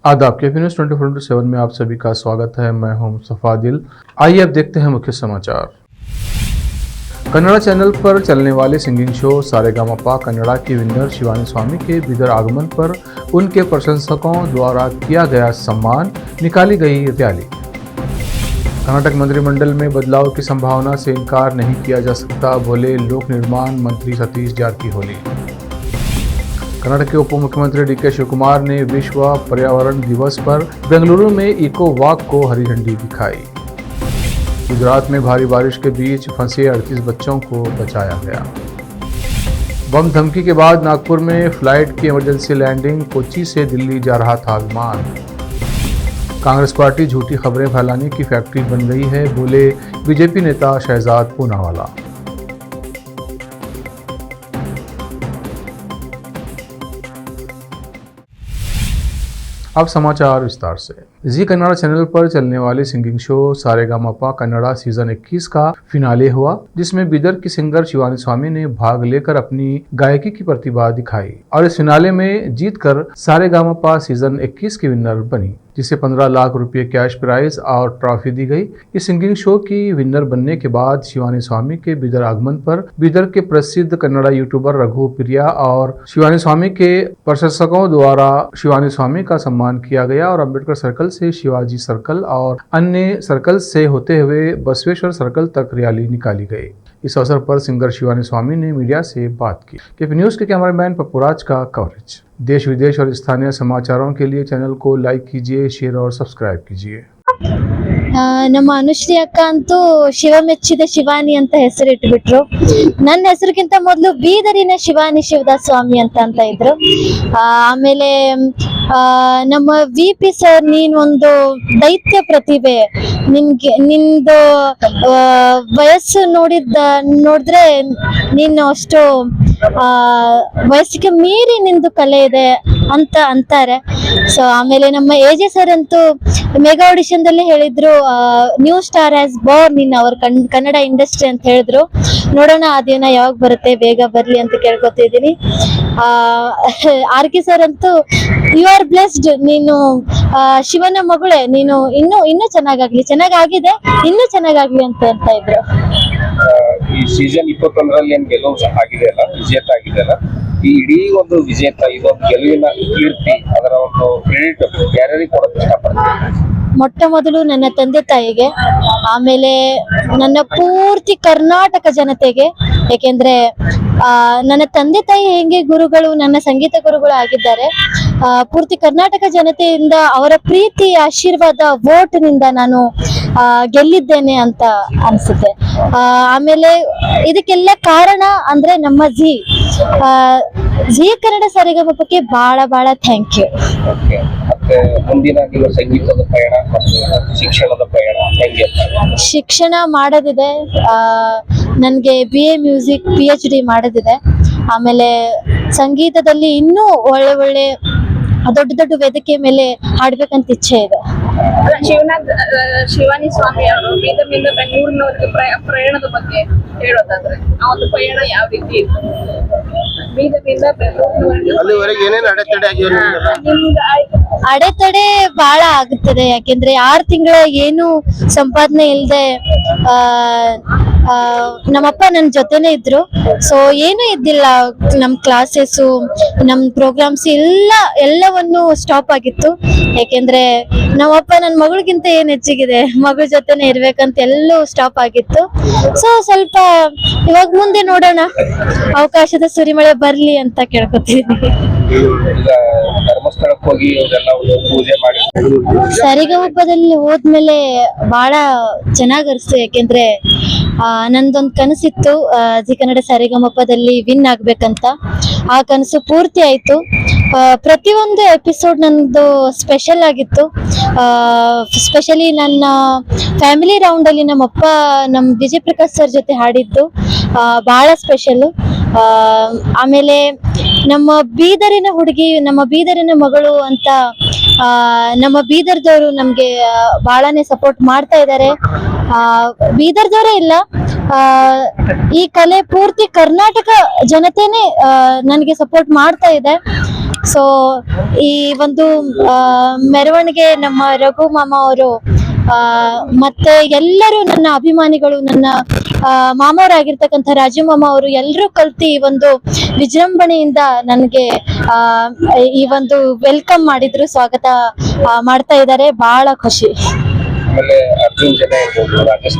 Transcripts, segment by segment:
आदाब के न्यूज़ 24/7 में आप सभी का स्वागत है। मैं हूं मुस्तफा दिल। आइए अब देखते हैं मुख्य समाचार। कन्नड़ा चैनल पर चलने वाले सिंगिंग शो सारेगामापा कन्नड़ा की विनर शिवानी स्वामी के बिदर आगमन पर उनके प्रशंसकों द्वारा किया गया सम्मान, निकाली गई रैली। कर्नाटक मंत्रिमंडल में बदलाव की संभावना से इनकार नहीं किया जा सकता, बोले लोक निर्माण मंत्री सतीश जारकीहोली। कर्नाटक के उप मुख्यमंत्री डीके शिवकुमार ने विश्व पर्यावरण दिवस पर बेंगलुरु में इको वॉक को हरी झंडी दिखाई। गुजरात में भारी बारिश के बीच फंसे 38 बच्चों को बचाया गया। बम धमकी के बाद नागपुर में फ्लाइट की इमरजेंसी लैंडिंग, कोच्चि से दिल्ली जा रहा था विमान। कांग्रेस पार्टी झूठी खबरें फैलाने की फैक्ट्री बन गई है, बोले बीजेपी नेता शहजाद पूनावाला। अब समाचार विस्तार से। जी कन्नड़ा चैनल पर चलने वाले singing show Saregamapa Kannada season 21 का फिनाले हुआ, जिसमें बीदर की सिंगर शिवानी स्वामी ने भाग लेकर अपनी गायकी की प्रतिभा दिखाई और इस फिनाले में जीतकर सारेगामापा सीजन 21 की विनर बनी, जिसे 15 लाख रुपए कैश प्राइज और ट्रॉफी दी गई। इस सिंगिंग शो की विनर बनने के बाद शिवानी स्वामी के बीदर आगमन पर बीदर के प्रसिद्ध कन्नड़ा यूट्यूबर रघु प्रिया और शिवानी स्वामी के प्रशंसकों द्वारा शिवानी स्वामी का सम्मान किया गया और अम्बेडकर सर्कल से शिवाजी सर्कल और अन्य सर्कल से होते हुए बसवेश्वर सर्कल तक रैली निकाली गई। इस अवसर पर सिंगर शिवानी स्वामी ने मीडिया से बात की। केपी न्यूज़ के कैमरामैन पप्पूराज का कवरेज। देश विदेश और स्थानीय समाचारों के लिए चैनल को लाइक कीजिए, शेयर और सब्सक्राइब कीजिए। ನಮ್ಮ ಅನುಶ್ರೀ ಅಕ್ಕ ಅಂತೂ ಶಿವ ಮೆಚ್ಚಿದ ಶಿವಾನಿ ಅಂತ ಹೆಸರಿಟ್ಬಿಟ್ರು. ನನ್ನ ಹೆಸರಿಗಿಂತ ಮೊದಲು ಬೀದರಿನ ಶಿವಾನಿ ಶಿವದಾಸ್ ಸ್ವಾಮಿ ಅಂತ ಇದ್ರು. ಆಮೇಲೆ ನಮ್ಮ ವಿ.ಪಿ. ಸರ್, ನೀನ್ ಒಂದು ದೈತ್ಯ ಪ್ರತಿಭೆ, ನಿಂದು ವಯಸ್ಸು ನೋಡಿದ್ರೆ ನೀನು ಅಷ್ಟು ವಯಸ್ಸಿಗೆ ಮೀರಿ ನಿಂದು ಕಲೆ ಇದೆ ಅಂತ ಅಂತಾರೆ. ಸೊ ಆಮೇಲೆ ನಮ್ಮ ಎ.ಜೆ. ಸರ್ ಅಂತೂ ಮೆಗಾ ಆಡಿಷನ್ ದಲ್ಲಿ ಹೇಳಿದ್ರು, new star has born in our Kannada industry ಅಂತ ಹೇಳಿದ್ರು. ನೋಡೋಣ ಆ ದಿನ ಯಾವಾಗ ಬರುತ್ತೆ, ಬೇಗ ಬರ್ಲಿ ಅಂತ ಕೇಳ್ಕೊತಿದ್ದೀನಿ. ಆರ್.ಕೆ. ಸರ್ ಅಂತೂ ಯು ಆರ್ ಬ್ಲೆಸ್ಡ್, ನೀನು ಶಿವನ ಮಗಳೇ, ನೀನು ಇನ್ನೂ ಚೆನ್ನಾಗಾಗಿದೆ, ಇನ್ನೂ ಚೆನ್ನಾಗಾಗ್ಲಿ ಅಂತ ಇದ್ರು. ಈ ಸೀಸನ್ 21ರಲ್ಲಿ ಏನ್ ಗೆಲುವು ಆಗಿದೆ ಅಲ್ಲ, ವಿಜೇತ ಆಗಿದೆ ಅಲ್ಲ, ಈ ಇಡೀ ಒಂದು ವಿಜೇತ, ಇದೊಂದು ಗೆಲುವಿನ ಕೀರ್ತಿ, ಅದರ ಒಂದು ಕ್ರೆಡಿಟ್ ಯಾರ್ಯಾರಿಗೆ ಕೊಡೋಕೆ ಇಷ್ಟಪಡ್ತೀನಿ? ಮೊಟ್ಟ ಮೊದಲು ನನ್ನ ತಂದೆ ತಾಯಿಗೆ, ಆಮೇಲೆ ನನ್ನ ಪೂರ್ತಿ ಕರ್ನಾಟಕ ಜನತೆಗೆ. ಯಾಕೆಂದ್ರೆ ನನ್ನ ತಂದೆ ತಾಯಿ ಹೆಂಗೆ ಗುರುಗಳು, ನನ್ನ ಸಂಗೀತ ಗುರುಗಳು ಆಗಿದ್ದಾರೆ, ಪೂರ್ತಿ ಕರ್ನಾಟಕ ಜನತೆಯಿಂದ ಅವರ ಪ್ರೀತಿ, ಆಶೀರ್ವಾದ, ವೋಟ್ ನಿಂದ ನಾನು ಗೆಲ್ಲಿದ್ದೇನೆ ಅಂತ ಅನ್ಸುತ್ತೆ. ಆಮೇಲೆ ಇದಕ್ಕೆಲ್ಲ ಕಾರಣ ಅಂದ್ರೆ ನಮ್ಮ ಜಿ ಕನ್ನಡ ಸಾರೆಗಾಮಾಪಕ್ಕೆ ಬಹಳ ಥ್ಯಾಂಕ್ ಯು. ಮತ್ತೆ ಮುಂದಿನ ನಿಮ್ಮ ಸಂಗೀತದ ಪಯಣ ಮತ್ತು ಶಿಕ್ಷಣದ ಪಯಣ ಹೆಂಗೆ? ಶಿಕ್ಷಣ ಮಾಡೋದಿದೆ, ನನ್ಗೆ BA ಮ್ಯೂಸಿಕ್ PhD ಮಾಡೋದಿದೆ. ಆಮೇಲೆ ಸಂಗೀತದಲ್ಲಿ ಇನ್ನೂ ಒಳ್ಳೆ ದೊಡ್ಡ ವೇದಿಕೆ ಮೇಲೆ ಹಾಡ್ಬೇಕಂತ ಇಚ್ಛೆ ಇದೆ. ಶಿವಾನಿ ಸ್ವಾಮಿ ಅವರು ಬೀದರ್ನಿಂದ ಬೆಂಗಳೂರಿನವರೆಗೆ ಪ್ರಯಾಣದ ಬಗ್ಗೆ ಹೇಳೋದಾದ್ರೆ, ಆ ಒಂದು ಪಯಣ ಯಾವ ರೀತಿ ಇತ್ತು? ಬೀದರ್ನಿಂದ ಬೆಂಗಳೂರಿನವರೆಗೆ ಏನೇನು ಅಡೆತಡೆ ಬಹಳ ಆಗುತ್ತದೆ. ಯಾಕೆಂದ್ರೆ 6 ತಿಂಗಳ ಏನು ಸಂಪಾದನೆ ಇಲ್ಲದೆ ನಮ್ಮಪ್ಪ ನನ್ನ ಜೊತೆನೆ ಇದ್ರು. ಸೊ ಏನೂ ಇದ್ದಿಲ್ಲ, ನಮ್ ಕ್ಲಾಸಸ್ಸು, ನಮ್ ಪ್ರೋಗ್ರಾಮ್ಸ್ ಎಲ್ಲವನ್ನು ಸ್ಟಾಪ್ ಆಗಿತ್ತು. ಯಾಕೆಂದ್ರೆ ನಮ್ಮಪ್ಪ ನನ್ನ ಮಗಳಿಗಿಂತ ಏನ್ ಹೆಚ್ಚಿಗಿದೆ, ಮಗಳ ಜೊತೆನೆ ಇರ್ಬೇಕಂತ ಎಲ್ಲೂ ಸ್ಟಾಪ್ ಆಗಿತ್ತು. ಸೊ ಸ್ವಲ್ಪ ಇವಾಗ ಮುಂದೆ ನೋಡೋಣ, ಅವಕಾಶದ ಸುರಿಮಳೆ ಬರ್ಲಿ ಅಂತ ಕೇಳ್ಕೊತೀನಿ. ಧರ್ಮಸ್ಥಳಕ್ಕೆ ಹೋಗಿ ಪೂಜೆ ಮಾಡಿ ಸರಿಗಮಪದಲ್ಲಿ ಹೋದ್ಮೇಲೆ ಬಹಳ ಚೆನ್ನಾಗ್ ಅನಿಸ್ತು. ಯಾಕೆಂದ್ರೆ ನಂದೊಂದು ಕನಸಿತ್ತು, ಜಿ ಕನ್ನಡ ಸರಿಗಮಪದಲ್ಲಿ ವಿನ್ ಆಗ್ಬೇಕಂತ. ಆ ಕನಸು ಪೂರ್ತಿ ಆಯ್ತು. ಪ್ರತಿಯೊಂದು ಎಪಿಸೋಡ್ ನಂದು ಸ್ಪೆಷಲ್ ಆಗಿತ್ತು. ಸ್ಪೆಷಲಿ ನನ್ನ ಫ್ಯಾಮಿಲಿ ರೌಂಡ್ ಅಲ್ಲಿ ನಮ್ಮಪ್ಪ ನಮ್ಮ ವಿಜಯ್ ಪ್ರಕಾಶ್ ಸರ್ ಜೊತೆ ಹಾಡಿದ್ದು ಬಹಳ ಸ್ಪೆಷಲ್. ಆಮೇಲೆ ನಮ್ಮ ಬೀದರಿನ ಹುಡುಗಿ, ನಮ್ಮ ಬೀದರಿನ ಮಗಳು ಅಂತ ನಮ್ಮ ಬೀದರ್ದವರು ನಮ್ಗೆ ಬಹಳನೇ ಸಪೋರ್ಟ್ ಮಾಡ್ತಾ ಇದ್ದಾರೆ. ಬೀದರ್ದವರೇ ಇಲ್ಲ, ಈ ಕಲೆ ಪೂರ್ತಿ ಕರ್ನಾಟಕ ಜನತೆನೇ ನನಗೆ ಸಪೋರ್ಟ್ ಮಾಡ್ತಾ ಇದೆ. ಸೊ ಈ ಒಂದು ಮೆರವಣಿಗೆ ನಮ್ಮ ರಘು ಮಾಮ ಅವರು ಮತ್ತೆ ಎಲ್ಲರೂ ನನ್ನ ಅಭಿಮಾನಿಗಳು, ನನ್ನ ಮಾಮವರಾಗಿರ್ತಕ್ಕಂಥ ರಾಜು ಮಾಮ ಅವರು ಎಲ್ಲರೂ ಕಲ್ತಿ ಈ ಒಂದು ವಿಜೃಂಭಣೆಯಿಂದ ನನಗೆ ಈ ಒಂದು ವೆಲ್ಕಮ್ ಮಾಡಿದ್ರು, ಸ್ವಾಗತ ಮಾಡ್ತಾ ಇದ್ದಾರೆ. ಬಹಳ ಖುಷಿ. ಆಮೇಲೆ ಅರ್ಜುನ್ ಜನ ಇರ್ಬೋದು, ರಾಜೇಶ್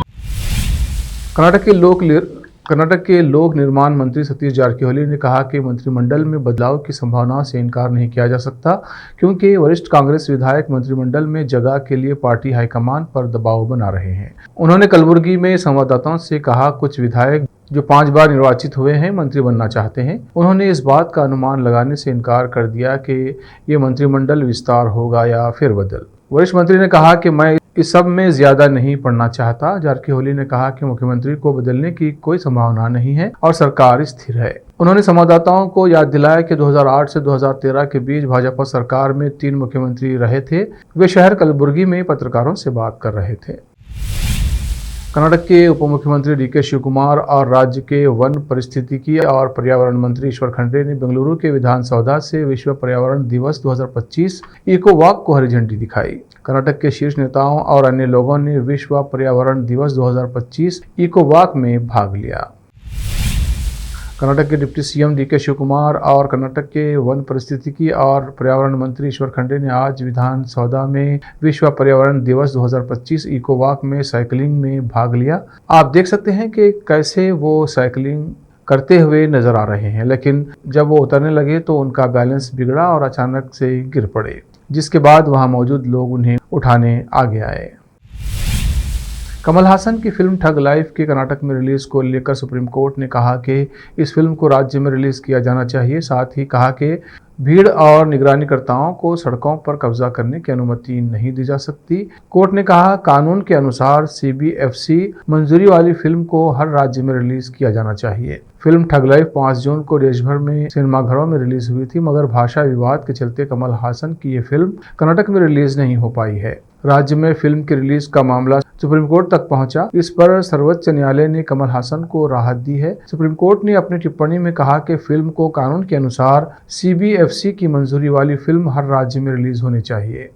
कर्नाटक के लोक निर्माण मंत्री सतीश जारकिहोली ने कहा कि मंत्रिमंडल में बदलाव की संभावना से इनकार नहीं किया जा सकता, क्योंकि वरिष्ठ कांग्रेस विधायक मंत्रिमंडल में जगह के लिए पार्टी हाईकमान पर दबाव बना रहे हैं। उन्होंने कलबुर्गी में संवाददाताओं से कहा, कुछ विधायक जो 5 बार निर्वाचित हुए हैं मंत्री बनना चाहते हैं। उन्होंने इस बात का अनुमान लगाने से इनकार कर दिया कि ये मंत्रिमंडल विस्तार होगा या फेरबदल। वरिष्ठ मंत्री ने कहा कि मैं इस सब में ज्यादा नहीं पढ़ना चाहता। जारकिहोली ने कहा कि मुख्यमंत्री को बदलने की कोई संभावना नहीं है और सरकार स्थिर है। उन्होंने संवाददाताओं को याद दिलाया कि 2008 से 2013 के बीच भाजपा सरकार में 3 मुख्यमंत्री रहे थे। वे शहर कलबुर्गी में पत्रकारों से बात कर रहे थे। कर्नाटक के उप मुख्यमंत्री डीके शिवकुमार और राज्य के वन परिस्थितिकी और पर्यावरण मंत्री ईश्वर खंडरे ने बेंगलुरु के विधानसौधा से विश्व पर्यावरण दिवस 2025 इको वॉक को हरी झंडी दिखाई। कर्नाटक के शीर्ष नेताओं और अन्य लोगों ने विश्व पर्यावरण दिवस 2025 इको वॉक में भाग लिया। कर्नाटक के डिप्टी सीएम डीके शिवकुमार और कर्नाटक के वन परिस्थितिकी और पर्यावरण मंत्री ईश्वर खंडरे ने आज विधानसौधा में विश्व पर्यावरण दिवस 2025 इको वॉक में साइकिलिंग में भाग लिया। आप देख सकते हैं कि कैसे वो साइकिलिंग करते हुए नजर आ रहे हैं, लेकिन जब वो उतरने लगे तो उनका बैलेंस बिगड़ा और अचानक से गिर पड़े, जिसके बाद वहां मौजूद लोग उन्हें उठाने आगे आए। कमल हासन की फिल्म ठग लाइफ के कर्नाटक में रिलीज को लेकर सुप्रीम कोर्ट ने कहा कि इस फिल्म को राज्य में रिलीज किया जाना चाहिए। साथ ही कहा कि भीड़ और निगरानीकर्ताओं को सड़कों पर कब्जा करने की अनुमति नहीं दी जा सकती। कोर्ट ने कहा, कानून के अनुसार CBFC मंजूरी वाली फिल्म को हर राज्य में रिलीज किया जाना चाहिए। फिल्म ठग लाइफ 5 जून को देश भर में सिनेमाघरों में रिलीज हुई थी, मगर भाषा विवाद के चलते कमल हासन की ये फिल्म कर्नाटक में रिलीज नहीं हो पाई है। राज्य में फिल्म की रिलीज का मामला सुप्रीम कोर्ट तक पहुंचा। इस पर सर्वोच्च न्यायालय ने कमल हासन को राहत दी है। सुप्रीम कोर्ट ने अपनी टिप्पणी में कहा कि फिल्म को कानून के अनुसार CBFC की मंजूरी वाली फिल्म हर राज्य में रिलीज होनी चाहिए।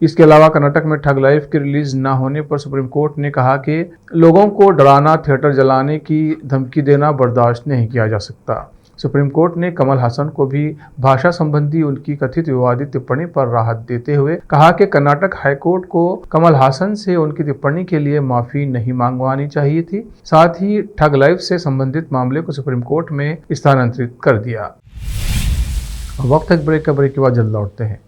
इसके अलावा कर्नाटक में ठग लाइफ की रिलीज न होने पर सुप्रीम कोर्ट ने कहा कि लोगों को डराना, थिएटर जलाने की धमकी देना बर्दाश्त नहीं किया जा सकता। सुप्रीम कोर्ट ने कमल हासन को भी भाषा संबंधी उनकी कथित विवादित टिप्पणी पर राहत देते हुए कहा कि कर्नाटक हाईकोर्ट को कमल हासन से उनकी टिप्पणी के लिए माफी नहीं मांगवानी चाहिए थी। साथ ही ठग लाइफ से संबंधित मामले को सुप्रीम कोर्ट में स्थानांतरित कर दिया। वक्त एक ब्रेक का, ब्रेक के बाद जल्द लौटते हैं।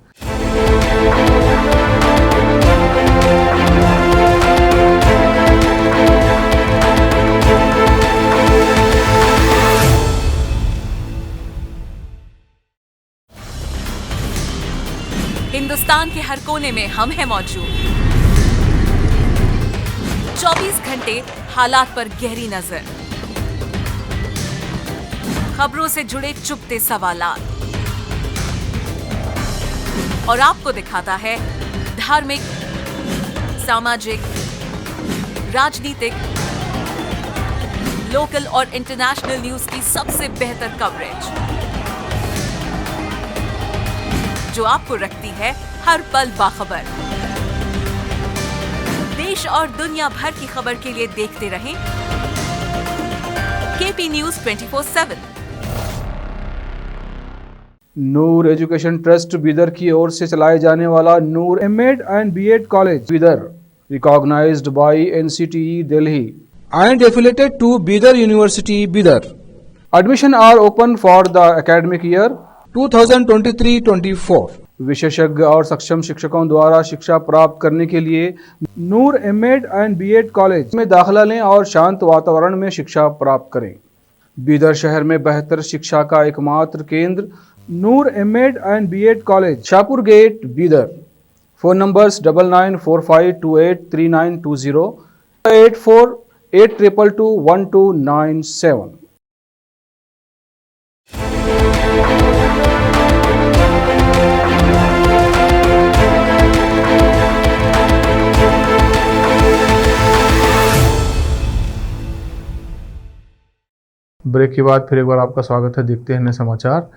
हिंदुस्तान के हर कोने में हम हैं मौजूद। 24 घंटे हालात पर गहरी नजर, खबरों से जुड़े चुपते सवालात और आपको दिखाता है धार्मिक, सामाजिक, राजनीतिक, लोकल और इंटरनेशनल न्यूज की सबसे बेहतर कवरेज, जो आपको रखती है हर पल बाखबर। देश और दुनिया भर की खबर के लिए देखते रहें KP News 24/7। Noor education trust Bidar की ओर से चलाए जाने वाला Noor M.Ed and B.Ed college Bidar, recognised by NCTE Delhi and affiliated to Bidar University Bidar. Admission are open for the academic year 2023-24। विशेषज्ञ और सक्षम शिक्षकों द्वारा शिक्षा प्राप्त करने के लिए नूर M.Ed and B.Ed कॉलेज में दाखिला लें और शांत वातावरण में शिक्षा प्राप्त करें। बीदर शहर में बेहतर शिक्षा का एकमात्र केंद्र Noor M.Ed and B.Ed college, Shahpur gate, Bidar. Phone numbers 9945283920, 8482221297। Break के बाद फिर एक बार आपका स्वागत है। देखते हैं नए समाचार।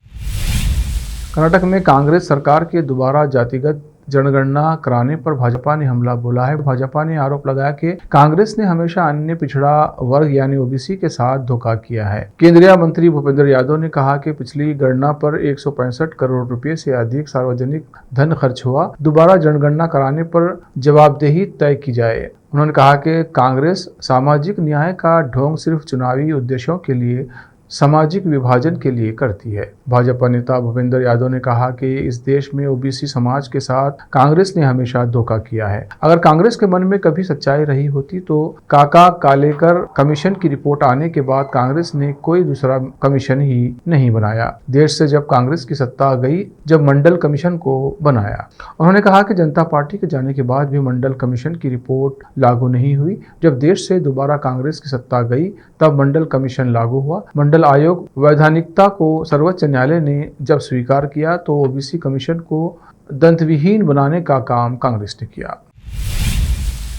कर्नाटक में कांग्रेस सरकार के दोबारा जातिगत जनगणना कराने पर भाजपा ने हमला बोला है। भाजपा ने आरोप लगाया कि कांग्रेस ने हमेशा अन्य पिछड़ा वर्ग यानी ओबीसी के साथ धोखा किया है। केंद्रीय मंत्री भूपेंद्र यादव ने कहा कि पिछली गणना पर 165 करोड़ रुपए से अधिक सार्वजनिक धन खर्च हुआ। दोबारा जनगणना कराने पर जवाबदेही तय की जाए। उन्होंने कहा कि कांग्रेस सामाजिक न्याय का ढोंग सिर्फ चुनावी उद्देश्यों के लिए सामाजिक विभाजन के लिए करती है। भाजपा नेता भूपेंद्र यादव ने कहा कि इस देश में ओबीसी समाज के साथ कांग्रेस ने हमेशा धोखा किया है। अगर कांग्रेस के मन में कभी सच्चाई रही होती तो काका कालेकर कमीशन की रिपोर्ट आने के बाद कांग्रेस ने कोई दूसरा कमीशन ही नहीं बनाया। देश से जब कांग्रेस की सत्ता गई, जब मंडल कमीशन को बनाया। उन्होंने कहा कि जनता पार्टी के जाने के बाद भी मंडल कमीशन की रिपोर्ट लागू नहीं हुई। जब देश से दोबारा कांग्रेस की सत्ता गई तब मंडल कमीशन लागू हुआ। मंडल आयोग वैधानिकता को सर्वोच्च न्यायालय ने जब स्वीकार किया तो ओबीसी कमीशन को दंतविहीन बनाने का काम कांग्रेस ने किया।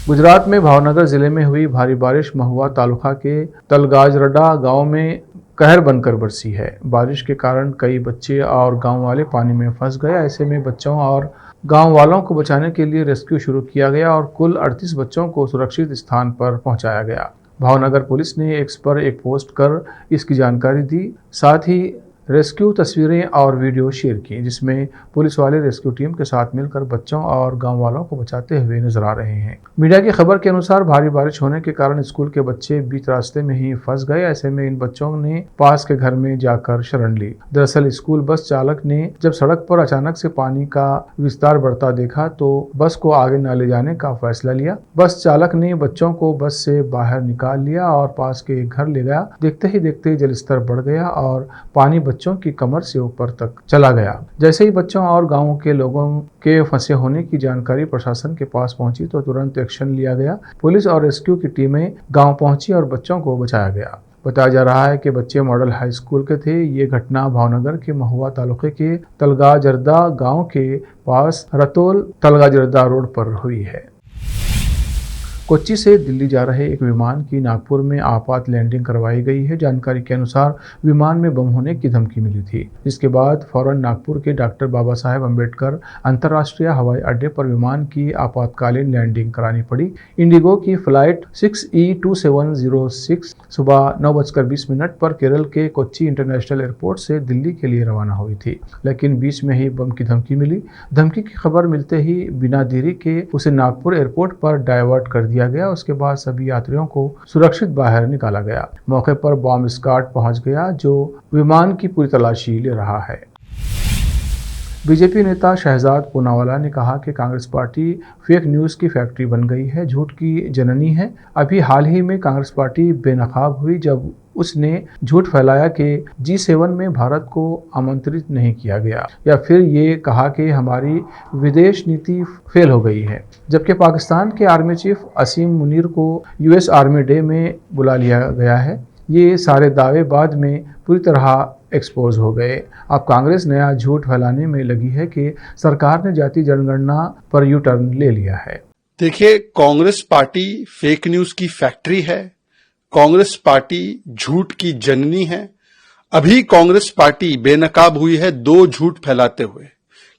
गुजरात में भावनगर जिले में हुई भारी बारिश महुआ तालुका के तलगाजरडा गांव में कहर बनकर बरसी है। बारिश के कारण कई बच्चे और गांव वाले पानी में फंस गए। ऐसे में बच्चों और गांव वालों को बचाने के लिए रेस्क्यू शुरू किया गया और कुल 38 बच्चों को सुरक्षित स्थान पर पहुंचाया गया। भावनगर पुलिस ने एक्स पर एक पोस्ट कर इसकी जानकारी दी। साथ ही रेस्क्यू तस्वीरें और वीडियो शेयर की, जिसमें पुलिस वाले रेस्क्यू टीम के साथ मिलकर बच्चों और गांव वालों को बचाते हुए नजर आ रहे हैं। मीडिया की खबर के अनुसार भारी बारिश होने के कारण स्कूल के बच्चे बीच रास्ते में ही फंस गए। ऐसे में इन बच्चों ने पास के घर में जाकर शरण ली। दरअसल स्कूल बस चालक ने जब सड़क पर अचानक से पानी का विस्तार बढ़ता देखा तो बस को आगे न ले जाने का फैसला लिया। बस चालक ने बच्चों को बस से बाहर निकाल लिया और पास के एक घर ले गया। देखते ही देखते जलस्तर बढ़ गया और पानी बच्चों की कमर से ऊपर तक चला गया। जैसे ही बच्चों और गांव के लोगों के फंसे होने की जानकारी प्रशासन के पास पहुंची तो तुरंत एक्शन लिया गया। पुलिस और रेस्क्यू की टीमें गांव पहुंची और बच्चों को बचाया गया। बताया जा रहा है कि बच्चे मॉडल हाई स्कूल के थे। ये घटना भावनगर के महुआ तालुके के तलगाजरदा गांव के पास रतोल तलगाजरदा रोड पर हुई है। कोच्चि से दिल्ली जा रहे एक विमान की नागपुर में आपात लैंडिंग करवाई गई है। जानकारी के अनुसार विमान में बम होने की धमकी मिली थी, जिसके बाद फौरन नागपुर के डॉक्टर बाबा साहेब अम्बेडकर अंतर्राष्ट्रीय हवाई अड्डे पर विमान की आपातकालीन लैंडिंग करानी पड़ी। इंडिगो की फ्लाइट 6E2706 सुबह 9:20 पर केरल के कोच्चि इंटरनेशनल एयरपोर्ट से दिल्ली के लिए रवाना हुई थी, लेकिन बीच में ही बम की धमकी मिली। धमकी की खबर मिलते ही बिना देरी के उसे नागपुर एयरपोर्ट पर डायवर्ट कर दिया गया। उसके बाद सभी यात्रियों को सुरक्षित बाहर निकाला गया। मौके पर बॉम्ब स्क्वाड पहुंच गया जो विमान की पूरी तलाशी ले रहा है। बीजेपी नेता शहजाद पूनावाला ने कहा कि कांग्रेस पार्टी फेक न्यूज़ की फैक्ट्री बन गई है, झूठ की जननी है। अभी हाल ही में कांग्रेस पार्टी बेनकाब हुई जब उसने झूठ फैलाया कि G7 में भारत को आमंत्रित नहीं किया गया, या फिर ये कहा कि हमारी विदेश नीति फेल हो गई है। जबकि पाकिस्तान के आर्मी चीफ असीम मुनीर को US आर्मी डे में बुला लिया गया है। ये सारे दावे बाद में पूरी तरह एक्सपोज हो गए। अब कांग्रेस नया झूठ फैलाने में लगी है कि सरकार ने जाति जनगणना पर यू टर्न ले लिया है। देखिए, कांग्रेस पार्टी फेक न्यूज की फैक्ट्री है। कांग्रेस पार्टी झूठ की जननी है। अभी कांग्रेस पार्टी बेनकाब हुई है दो झूठ फैलाते हुए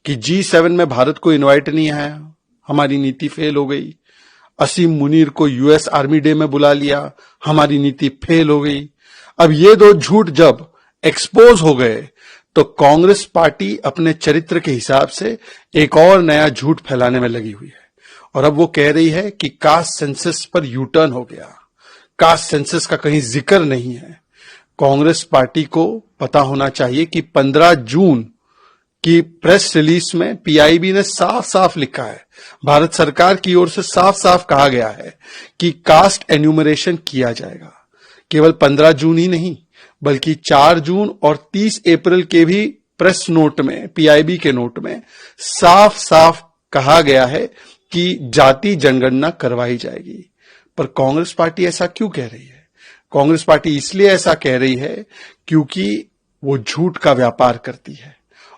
कि G7 में भारत को इनवाइट नहीं आया, हमारी नीति फेल हो गई। असीम मुनीर को US आर्मी डे में बुला लिया, हमारी नीति फेल हो गई। अब ये दो झूठ जब एक्सपोज हो गए तो कांग्रेस पार्टी अपने चरित्र के हिसाब से एक और नया झूठ फैलाने में लगी हुई है और अब वो कह रही है कि कास्ट सेंसस पर यू टर्न हो गया। कास्ट सेंसस का कहीं जिक्र नहीं है। कांग्रेस पार्टी को पता होना चाहिए कि 15 जून की प्रेस रिलीज में PIB ने साफ साफ लिखा है, भारत सरकार की ओर से साफ साफ कहा गया है कि कास्ट एन्यूमरेशन किया जाएगा। केवल 15 जून ही नहीं बल्कि 4 जून और 30 अप्रैल के भी प्रेस नोट में, PIB के नोट में साफ साफ कहा गया है कि जाति जनगणना करवाई जाएगी। पर कांग्रेस पार्टी ऐसा क्यों कह रही है? कांग्रेस पार्टी इसलिए ऐसा कह रही है क्योंकि वो झूठ का व्यापार करती है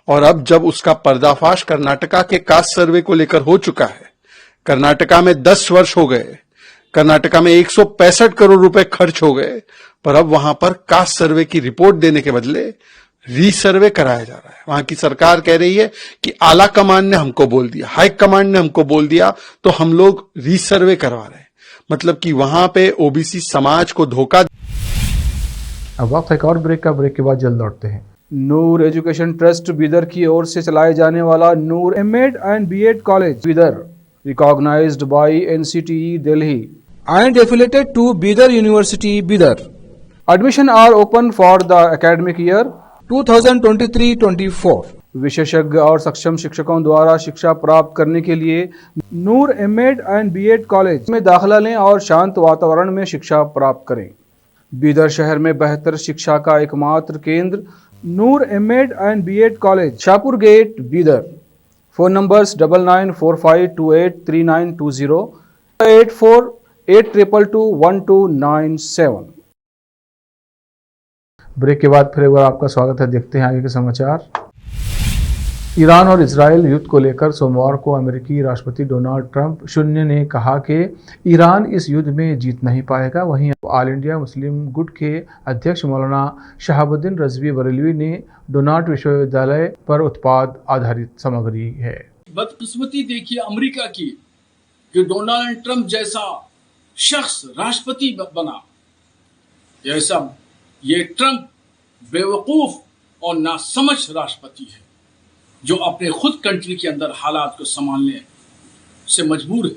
और अब जब उसका पर्दाफाश कर्नाटका के कास्ट सर्वे को लेकर हो चुका है, कर्नाटका में 10 वर्ष हो गए, कर्नाटका में 165 करोड़ रुपए खर्च हो गए, पर अब वहां पर कास्ट सर्वे की रिपोर्ट देने के बदले रीसर्वे कराया जा रहा है। वहां की सरकार कह रही है कि आला कमान ने हमको बोल दिया, हाई कमांड ने हमको बोल दिया, तो हम लोग रीसर्वे करवा रहे हैं। मतलब कि वहां पे ओबीसी समाज को धोखा। अब वक्त है एक और ब्रेक का, ब्रेक के बाद जल्द लौटते हैं। नूर एजुकेशन ट्रस्ट बीदर की ओर से चलाए जाने वाला Noor MEd and BEd college Bidar, recognised by NCTE Delhi and affiliated to Bidar University, Bidar. Admission are open for the academic year 2023-24. विशेषज्ञ और सक्षम शिक्षकों द्वारा शिक्षा प्राप्त करने के लिए नूर एमएड एंड बीएड कॉलेज में दाखिला लें और शांत वातावरण में शिक्षा प्राप्त करें। बीदर शहर में बेहतर शिक्षा का एकमात्र केंद्र Noor MEd and BEd college, Shahpur gate, Bidar. Phone numbers 9945283920, 8482221297। Break के बाद फिर एक बार आपका स्वागत है। देखते हैं आगे के समाचार। ईरान और इजराइल युद्ध को लेकर सोमवार को अमेरिकी राष्ट्रपति डोनाल्ड ट्रंप शून्य ने कहा कि ईरान इस युद्ध में जीत नहीं पाएगा। वहीं ऑल इंडिया मुस्लिम गुट के अध्यक्ष मौलाना शहाबुद्दीन रजवी बरेलवी ने डोनाल्ड विश्वविद्यालय पर उत्पाद आधारित सामग्री है। बदकिस्मती देखिए अमेरिका की कि डोनाल्ड ट्रंप जैसा शख्स राष्ट्रपति बना। ये ट्रंप बेवकूफ और नासमझ राष्ट्रपति है जो अपने खुद कंट्री के अंदर हालात को संभालने से मजबूर है।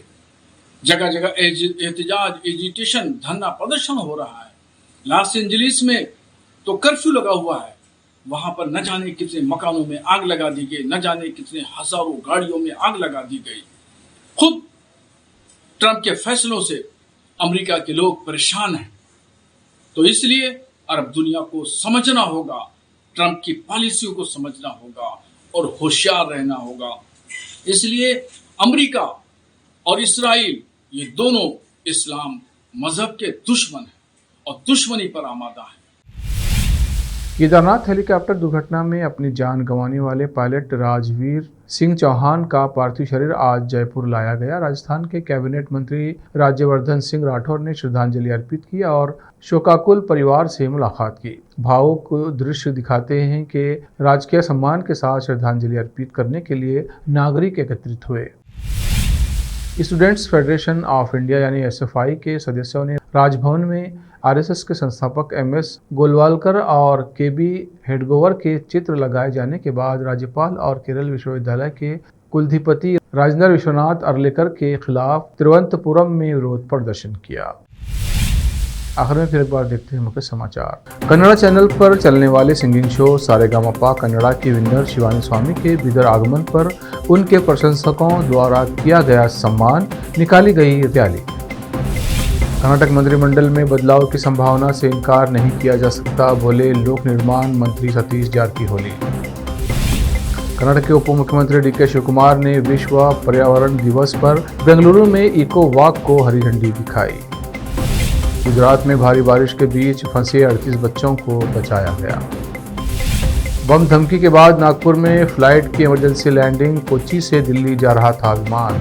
जगह जगह एहतजाज, एजिटेशन, धरना प्रदर्शन हो रहा है। लॉस एंजलिस में तो कर्फ्यू लगा हुआ है, वहां पर न जाने कितने मकानों में आग लगा दी गई, न जाने कितने हजारों गाड़ियों में आग लगा दी गई। खुद ट्रंप के फैसलों से अमेरिका के लोग परेशान हैं। तो इसलिए अरब दुनिया को समझना होगा, ट्रंप की पॉलिसियों को समझना होगा और होशियार रहना होगा। इसलिए अमेरिका और इस्राइल ये दोनों इस्लाम मजहब के दुश्मन हैं और दुश्मनी पर आमादा हैं। केदारनाथ हेलीकॉप्टर दुर्घटना में अपनी जान गंवाने वाले पायलट राजवीर सिंह चौहान का पार्थिव शरीर आज जयपुर लाया गया। राजस्थान के कैबिनेट मंत्री राज्यवर्धन सिंह राठौर ने श्रद्धांजलि अर्पित की और शोकाकुल परिवार से मुलाकात की। भावुक दृश्य दिखाते हैं कि राजकीय सम्मान के साथ श्रद्धांजलि अर्पित करने के लिए नागरिक एकत्रित हुए। स्टूडेंट्स फेडरेशन ऑफ इंडिया यानी एसएफआई के सदस्यों ने राजभवन में आरएसएस के संस्थापक एमएस गोलवालकर और केबी हेडगोवर के चित्र लगाए जाने के बाद राज्यपाल और केरल विश्वविद्यालय के कुलधिपति राजेंद्र विश्वनाथ अर्लेकर के खिलाफ तिरुवनंतपुरम में विरोध प्रदर्शन किया। आखिर में फिर एक बार देखते हैं मुख्य समाचार। कन्नड़ा चैनल पर चलने वाले सिंगिंग शो सारेगामापा कन्नड़ा की विनर शिवानी स्वामी के बीदर आगमन पर उनके प्रशंसकों द्वारा किया गया सम्मान, निकाली गई रैली। कर्नाटक मंत्रिमंडल में बदलाव की संभावना से इनकार नहीं किया जा सकता, बोले लोक निर्माण मंत्री सतीश जारकीहोली। कर्नाटक के उप मुख्यमंत्री डीके शिवकुमार ने विश्व पर्यावरण दिवस पर बेंगलुरु में इको वॉक को हरी झंडी दिखाई। गुजरात में भारी बारिश के बीच फंसे 38 बच्चों को बचाया गया। बम धमकी के बाद नागपुर में फ्लाइट की इमरजेंसी लैंडिंग, कोच्चि से दिल्ली जा रहा था विमान।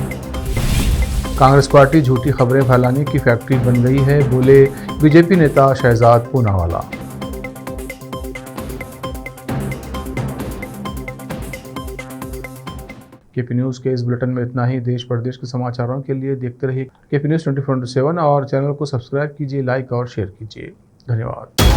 कांग्रेस पार्टी झूठी खबरें फैलाने की फैक्ट्री बन गई है, बोले बीजेपी नेता शहजाद पूनावाला। केपी न्यूज़ के इस बुलेटिन में इतना ही। देश प्रदेश के समाचारों के लिए देखते रहिए केपी न्यूज़ 24/7 और चैनल को सब्सक्राइब कीजिए, लाइक और शेयर कीजिए। धन्यवाद।